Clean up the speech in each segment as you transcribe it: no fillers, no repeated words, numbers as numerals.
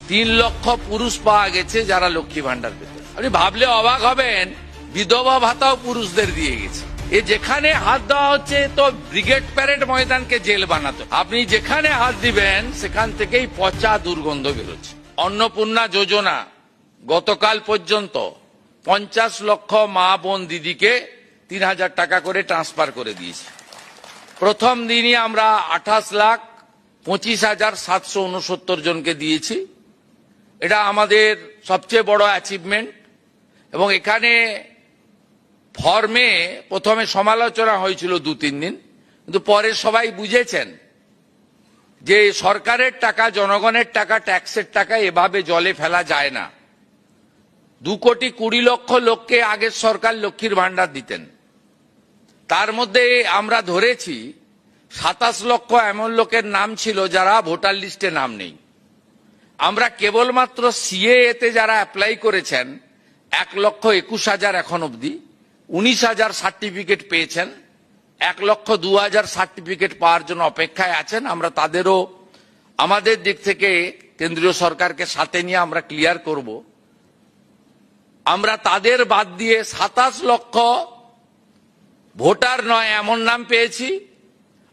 3 লক্ষ পুরুষ পাওয়া গেছে যারা লক্ষ্মী ভান্ডার পেতে। আপনি ভাবলে অবাক হবেন, বিধবা ভাতাও পুরুষদের দিয়ে গেছে। এ যেখানে হাত দেওয়া হচ্ছে তো ব্রিগেড প্যারেড ময়দানকে জেল বানাতো। আপনি যেখানে হাত দিবেন সেখান থেকেই পচা দুর্গন্ধ বেরোচ্ছে। অন্নপূর্ণা যোজনা গতকাল পর্যন্ত 50 লক্ষ মা বোন দিদিকে 3000 টাকা করে ট্রান্সফার করে দিয়েছি। প্রথম দিনই আমরা 28,25,769 জনকে দিয়েছি। এটা আমাদের সবচেয়ে বড় অ্যাচিভমেন্ট। এবং এখানে ফর্মে প্রথমে সমালোচনা হয়েছিল 2-3 দিন, কিন্তু পরে সবাই বুঝেছেন যে সরকারের টাকা, জনগণের টাকা, ট্যাক্সের টাকা এভাবে জলে ফেলা যায় না। 2,20,00,000 লোককে আগের সরকার লক্ষ্মীর ভান্ডার দিতেন, তার মধ্যে আমরা ধরেছি 27 লক্ষ এমন লোকের নাম ছিল যারা ভোটার লিস্টে নাম নেই। আমরা কেবলমাত্র সিএএতে যারা অ্যাপ্লাই করেছেন 1,21,000 এখন অবধি, 19,000 সার্টিফিকেট পেয়েছেন, 1,02,000 সার্টিফিকেট পাওয়ার জন্য অপেক্ষায় আছেন। আমরা তাদেরও আমাদের দিক থেকে কেন্দ্রীয় সরকারকে সাথে নিয়ে আমরা ক্লিয়ার করব। আমরা তাদের বাদ দিয়ে 27 লক্ষ ভোটার নয় এমন নাম পেয়েছি।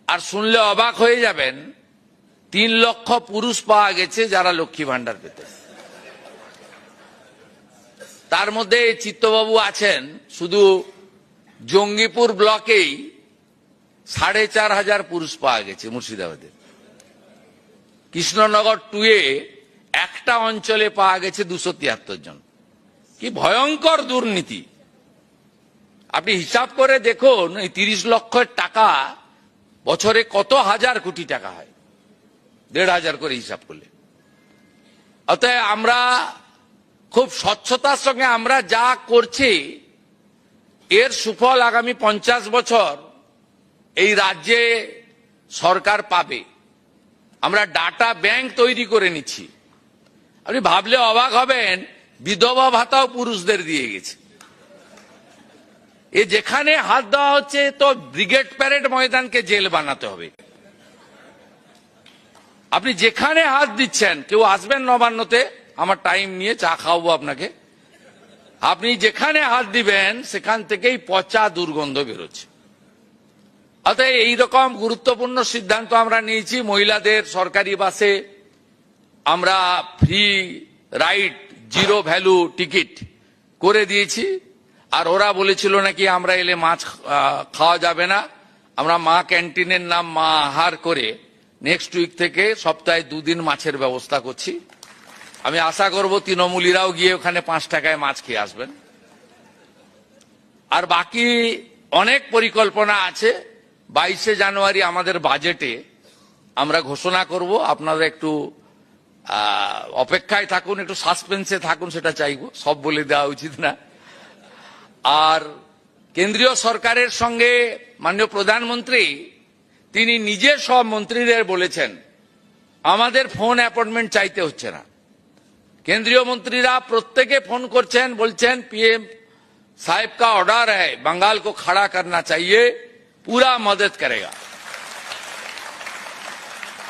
আর শুনলে অবাক হয়ে যাবেন, 3 লক্ষ পুরুষ পাওয়া গেছে যারা লক্ষ্মী ভান্ডার পেতে। তার মধ্যে চিত্তবাবু আছেন, শুধু জঙ্গিপুর ব্লকেই 4,500 পুরুষ পাওয়া গেছে মুর্শিদাবাদে। কৃষ্ণনগর 2-এ একটা অঞ্চলে পাওয়া গেছে 273 জন। কি ভয়ঙ্কর দুর্নীতি! আপনি হিসাব করে দেখুন, এই 30 লক্ষের টাকা বছরে কত হাজার কোটি টাকা হয়, 1,500 করে হিসাব করলে। অতএব আমরা খুব স্বচ্ছতার সঙ্গে আমরা যা করছি এর সুফল আগামী 50 বছর এই রাজ্যে সরকার পাবে। আমরা ডাটা ব্যাংক তৈরি করে নিচ্ছি। আপনি ভাবলে অবাক হবেন, বিধবা ভাতাও পুরুষদের দিয়ে গেছে। এ যেখানে হাত দেওয়া হচ্ছে তো ব্রিগেড প্যারেড ময়দানকে জেল বানাতে হবে। আপনি যেখানে হাত দিচ্ছেন, কেউ আসবেন নবান্নতে, আমার টাইম নিয়ে চা খাওয়াবো আপনাকে, আপনি যেখানে হাত দিবেন সেখান থেকেই পচা দুর্গন্ধ বেরোচ্ছে। অতএব এইরকম গুরুত্বপূর্ণ সিদ্ধান্ত আমরা নিয়েছি। মহিলাদের সরকারি বাসে আমরা ফ্রি রাইড, 0 ভ্যালু টিকিট করে দিয়েছি। আর ওরা বলেছিল নাকি আমরা এলে মাছ খাওয়া যাবে না। আমরা মা ক্যান্টিনের নাম মা আহার করে নেক্সট উইক থেকে সপ্তাহে 2 দিন মাছের ব্যবস্থা করছি। আমি আশা করব তৃণমূলীরাও গিয়ে ওখানে 5 টাকায় মাছ খেয়ে আসবেন। আর বাকি অনেক পরিকল্পনা আছে। 22শে জানুয়ারি আমাদের বাজেটে আমরা ঘোষণা করব। আপনারা একটু অপেক্ষায় থাকুন, একটু সাসপেন্সে থাকুন, সেটা চাইব। সব বলে দেওয়া উচিত না। আর কেন্দ্রীয় সরকারের সঙ্গে মাননীয় প্রধানমন্ত্রী তিনি নিজে সব মন্ত্রীদের বলেছেন আমাদের ফোন অ্যাপয়েন্টমেন্ট চাইতে হচ্ছে না। কেন্দ্রীয় মন্ত্রীরা প্রত্যেকে ফোন করছেন, বলছেন पीएम साहब का ऑर्डर है, बंगाल को खड़ा करना चाहिए, पूरा मदद करेगा।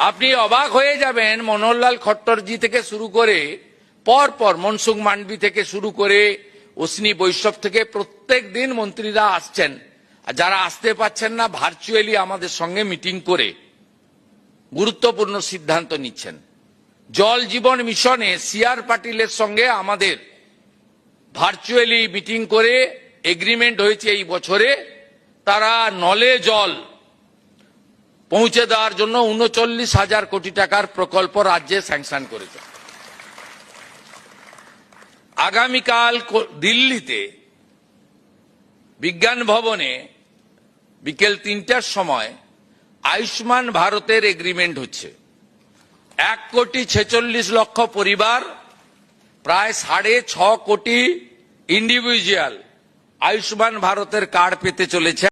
আপনি অবাক হয়ে যাবেন, মনোহরলাল খট্টরজি থেকে শুরু করে পরপর মনসুখ মান্ডবি থেকে শুরু করে অশ্বিনী বৈষ্ণব থেকে প্রত্যেক দিন মন্ত্রীরা আসছেন। আর যারা আসতে পারছেন না, ভার্চুয়ালি আমাদের সঙ্গে মিটিং করে গুরুত্বপূর্ণ সিদ্ধান্ত নিচ্ছেন। জল জীবন মিশনে সিআর পাটিলের সঙ্গে আমাদের ভার্চুয়ালি মিটিং করে এগ্রিমেন্ট হয়েছে এই বছরে তারা নলে জল পৌঁছে দেওয়ার জন্য 39,000 কোটি টাকার প্রকল্প রাজ্যে স্যাংশন করেছে। আগামীকাল দিল্লিতে বিজ্ঞান ভবনে বিকেল 3টার সময় আয়ুষ্মান ভারতের এগ্রিমেন্ট হচ্ছে। 1,46,00,000 পরিবার, প্রায় 6.5 কোটি ইন্ডিভিজুয়াল আয়ুষ্মান ভারতের কার্ড পেতে চলেছে।